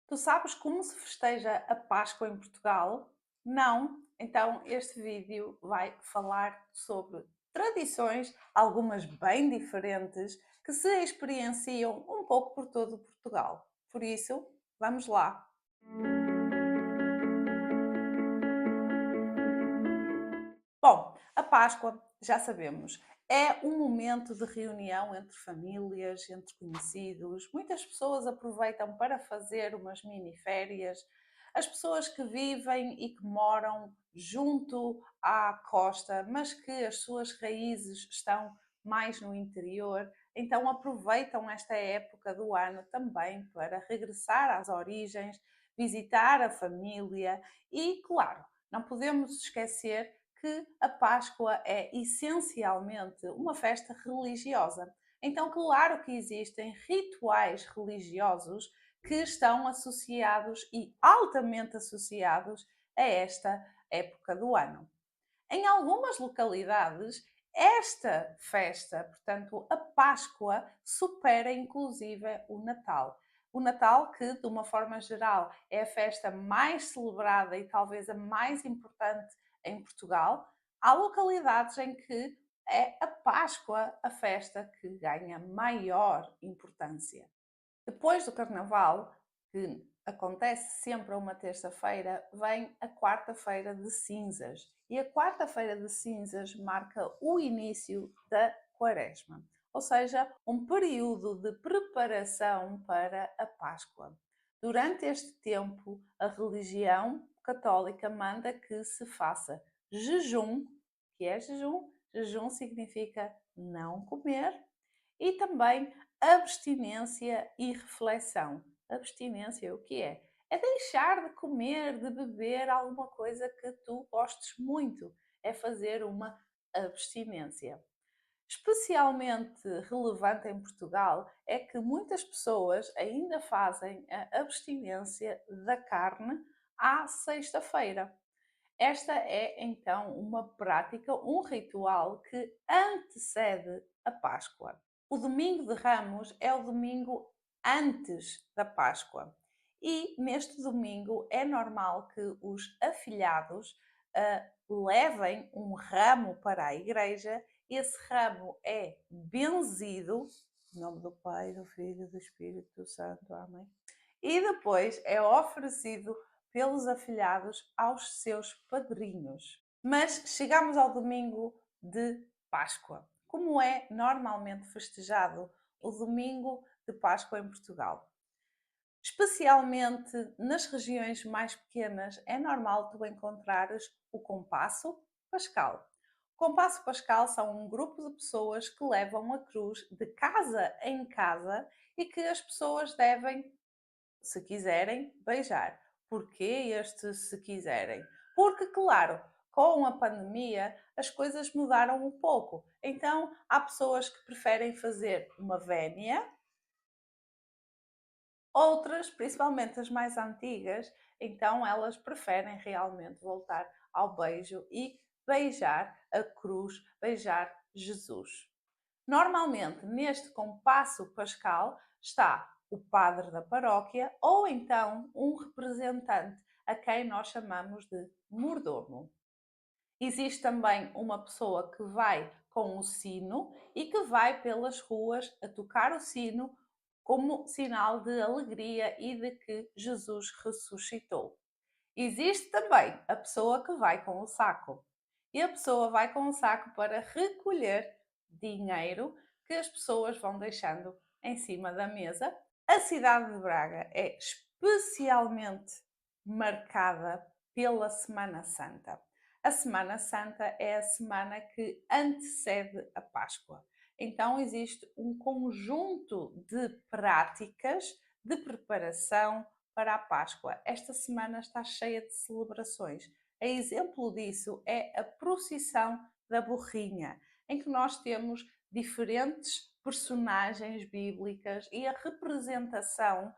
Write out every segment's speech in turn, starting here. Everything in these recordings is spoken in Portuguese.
Tu sabes como se festeja a Páscoa em Portugal? Não? Então este vídeo vai falar sobre tradições, algumas bem diferentes, que se experienciam um pouco por todo Portugal. Por isso, vamos lá! Bom, a Páscoa, já sabemos, é um momento de reunião entre famílias, entre conhecidos. Muitas pessoas aproveitam para fazer umas mini férias. As pessoas que vivem e que moram junto à costa, mas que as suas raízes estão mais no interior, então aproveitam esta época do ano também para regressar às origens, visitar a família e, claro, não podemos esquecer que a Páscoa é essencialmente uma festa religiosa. Então, claro que existem rituais religiosos que estão associados e altamente associados a esta época do ano. Em algumas localidades, esta festa, portanto, a Páscoa, supera inclusive o Natal. O Natal, que de uma forma geral é a festa mais celebrada e talvez a mais importante em Portugal, há localidades em que é a Páscoa a festa que ganha maior importância. Depois do Carnaval, que acontece sempre a uma terça-feira, vem a quarta-feira de cinzas. E a quarta-feira de cinzas marca o início da Quaresma, ou seja, um período de preparação para a Páscoa. Durante este tempo, a religião católica manda que se faça jejum, que é jejum. Jejum significa não comer, e também abstinência e reflexão. Abstinência, o que é? É deixar de comer, de beber alguma coisa que tu gostes muito. É fazer uma abstinência. Especialmente relevante em Portugal é que muitas pessoas ainda fazem a abstinência da carne à sexta-feira. Esta é então uma prática, um ritual que antecede a Páscoa. O domingo de Ramos é o domingo antes da Páscoa. E neste domingo é normal que os afilhados levem um ramo para a igreja. Esse ramo é benzido, em nome do Pai, do Filho e do Espírito Santo. Amém. E depois é oferecido pelos afilhados aos seus padrinhos. Mas chegamos ao domingo de Páscoa. Como é normalmente festejado o domingo de Páscoa em Portugal? Especialmente nas regiões mais pequenas, é normal tu encontrares o compasso pascal. O compasso pascal são um grupo de pessoas que levam a cruz de casa em casa e que as pessoas devem, se quiserem, beijar. Porquê este se quiserem? Porque, claro, com a pandemia as coisas mudaram um pouco. Então, há pessoas que preferem fazer uma vénia, outras, principalmente as mais antigas, então elas preferem realmente voltar ao beijo e beijar a cruz, beijar Jesus. Normalmente, neste compasso pascal, está o padre da paróquia ou então um representante a quem nós chamamos de mordomo. Existe também uma pessoa que vai com o sino e que vai pelas ruas a tocar o sino como sinal de alegria e de que Jesus ressuscitou. Existe também a pessoa que vai com o saco. E a pessoa vai com o saco para recolher dinheiro que as pessoas vão deixando em cima da mesa. A cidade de Braga é especialmente marcada pela Semana Santa. A Semana Santa é a semana que antecede a Páscoa. Então existe um conjunto de práticas de preparação para a Páscoa. Esta semana está cheia de celebrações. A exemplo disso é a procissão da Borrinha, em que nós temos diferentes personagens bíblicas e a representação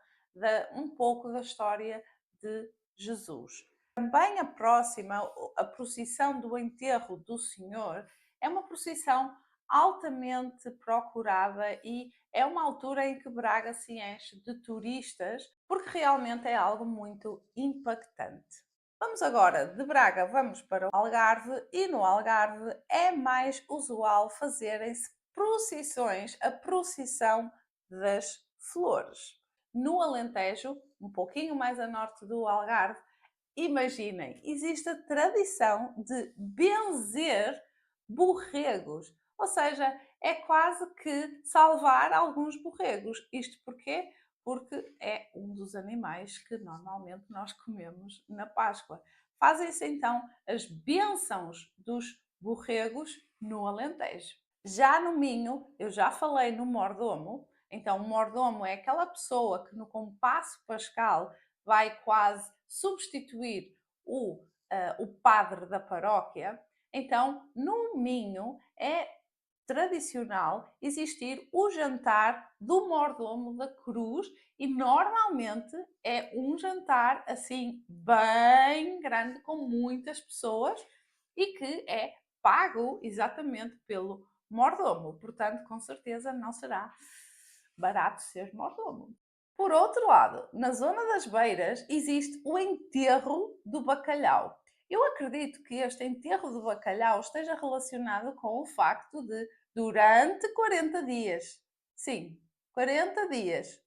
um pouco da história de Jesus. Também a próxima, a procissão do enterro do Senhor, é uma procissão altamente procurada e é uma altura em que Braga se enche de turistas, porque realmente é algo muito impactante. Vamos agora de Braga, vamos para o Algarve e no Algarve é mais usual fazerem-se procissões, a procissão das flores. No Alentejo, um pouquinho mais a norte do Algarve, imaginem, existe a tradição de benzer borregos, ou seja, é quase que salvar alguns borregos. Isto porquê? Porque é um dos animais que normalmente nós comemos na Páscoa. Fazem-se então as bênçãos dos borregos no Alentejo. Já no Minho, eu já falei no mordomo, então o mordomo é aquela pessoa que no compasso pascal vai quase substituir o padre da paróquia. Então, no Minho é tradicional existir o jantar do mordomo da cruz e normalmente é um jantar assim bem grande com muitas pessoas e que é pago exatamente pelo mordomo. Portanto, com certeza não será barato ser mordomo. Por outro lado, na zona das Beiras existe o enterro do bacalhau. Eu acredito que este enterro do bacalhau esteja relacionado com o facto de, durante 40 dias, sim, 40 dias,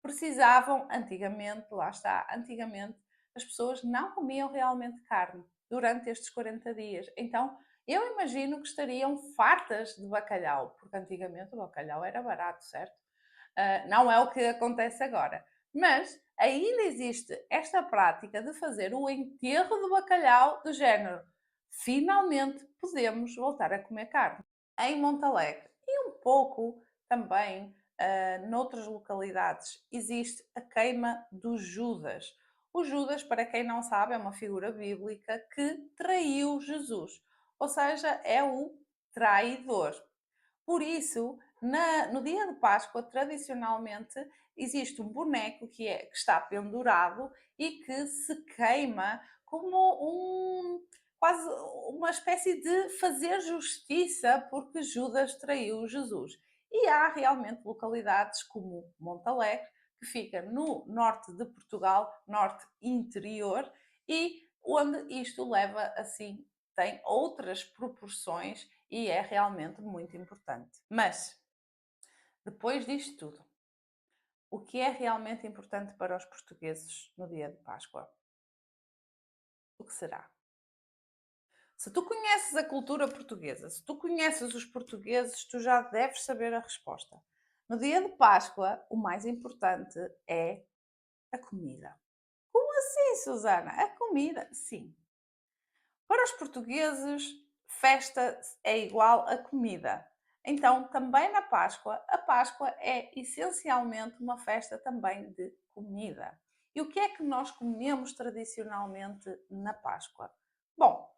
precisavam, antigamente, lá está, antigamente, as pessoas não comiam realmente carne durante estes 40 dias. Então, eu imagino que estariam fartas de bacalhau, porque antigamente o bacalhau era barato, certo? Não é o que acontece agora. Mas ainda existe esta prática de fazer o enterro do bacalhau do género. Finalmente podemos voltar a comer carne. Em Montalegre e um pouco também noutras localidades existe a queima do Judas. O Judas, para quem não sabe, é uma figura bíblica que traiu Jesus, ou seja, é o traidor. Por isso, no dia de Páscoa, tradicionalmente, existe um boneco que está pendurado e que se queima como quase uma espécie de fazer justiça porque Judas traiu Jesus. E há realmente localidades como Montalegre, que fica no norte de Portugal, norte interior, e onde isto leva assim, tem outras proporções e é realmente muito importante. Mas, depois disto tudo, o que é realmente importante para os portugueses no dia de Páscoa? O que será? Se tu conheces a cultura portuguesa, se tu conheces os portugueses, tu já deves saber a resposta. No dia de Páscoa, o mais importante é a comida. Como assim, Susana? A comida? Sim. Para os portugueses, festa é igual a comida. Então, também na Páscoa, a Páscoa é essencialmente uma festa também de comida. E o que é que nós comemos tradicionalmente na Páscoa? Bom,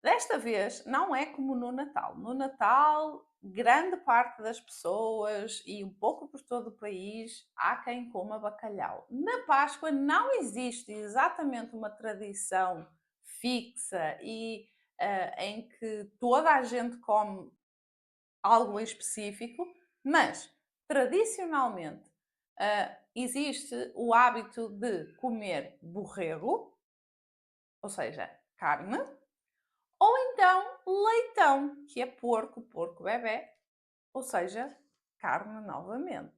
desta vez não é como no Natal. No Natal, grande parte das pessoas e um pouco por todo o país há quem coma bacalhau. Na Páscoa não existe exatamente uma tradição fixa e em que toda a gente come algo em específico, mas tradicionalmente existe o hábito de comer borrego, ou seja, carne, ou então leitão, que é porco, porco bebé, ou seja, carne novamente.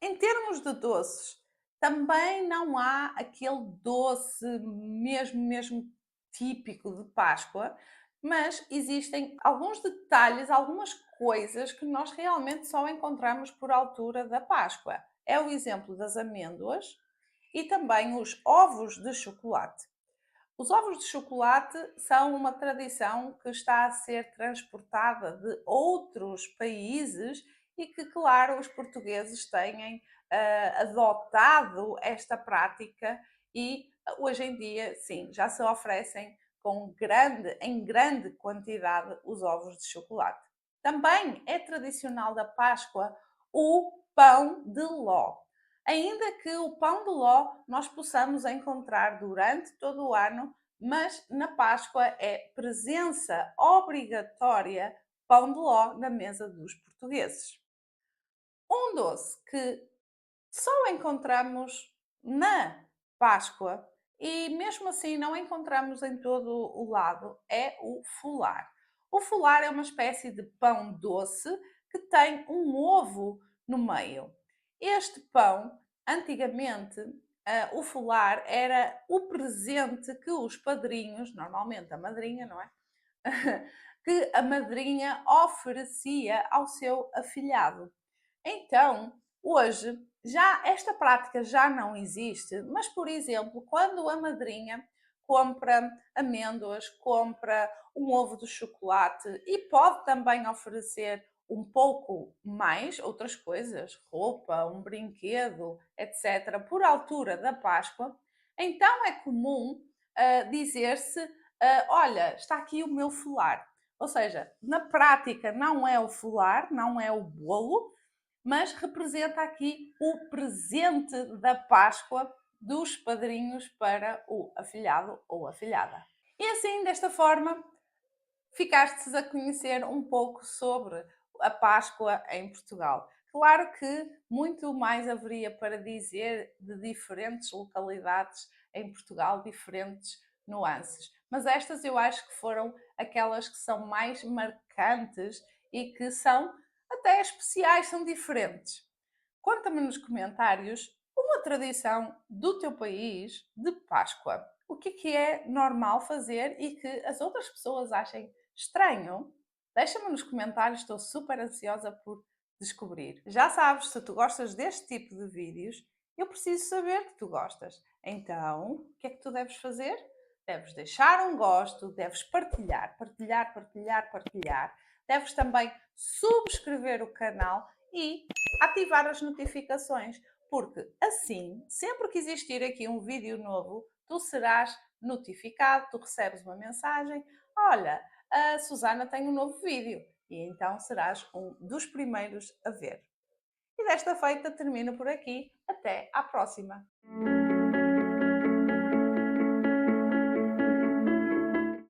Em termos de doces, também não há aquele doce mesmo típico de Páscoa, mas existem alguns detalhes, algumas coisas que nós realmente só encontramos por altura da Páscoa. É o exemplo das amêndoas e também os ovos de chocolate. Os ovos de chocolate são uma tradição que está a ser transportada de outros países e que, claro, os portugueses têm adotado esta prática e hoje em dia, sim, já se oferecem em grande quantidade os ovos de chocolate. Também é tradicional da Páscoa o pão de ló. Ainda que o pão de ló nós possamos encontrar durante todo o ano, mas na Páscoa é presença obrigatória pão de ló na mesa dos portugueses. Um doce que só encontramos na Páscoa e mesmo assim não encontramos em todo o lado é o fular. O fular é uma espécie de pão doce que tem um ovo no meio. Este pão, antigamente, o fular era o presente que os padrinhos, normalmente a madrinha, não é? Que a madrinha oferecia ao seu afilhado. Então, hoje, já esta prática já não existe, mas, por exemplo, quando a madrinha compra amêndoas, compra um ovo de chocolate e pode também oferecer um pouco mais outras coisas, roupa, um brinquedo, etc., por altura da Páscoa, então é comum dizer-se: olha, está aqui o meu folar. Ou seja, na prática não é o folar, não é o bolo, mas representa aqui o presente da Páscoa dos padrinhos para o afilhado ou afilhada. E assim, desta forma, ficaste a conhecer um pouco sobre a Páscoa em Portugal. Claro que muito mais haveria para dizer de diferentes localidades em Portugal, diferentes nuances, mas estas eu acho que foram aquelas que são mais marcantes e que são até especiais, são diferentes. Conta-me nos comentários uma tradição do teu país de Páscoa. O que é normal fazer e que as outras pessoas achem estranho? Deixa-me nos comentários, estou super ansiosa por descobrir. Já sabes, se tu gostas deste tipo de vídeos, eu preciso saber que tu gostas. Então, o que é que tu deves fazer? Deves deixar um gosto, deves partilhar, partilhar, partilhar, partilhar. Deves também subscrever o canal e ativar as notificações, porque assim, sempre que existir aqui um vídeo novo, tu serás notificado, tu recebes uma mensagem: olha, a Susana tem um novo vídeo, e então serás um dos primeiros a ver. E desta feita termino por aqui. Até à próxima!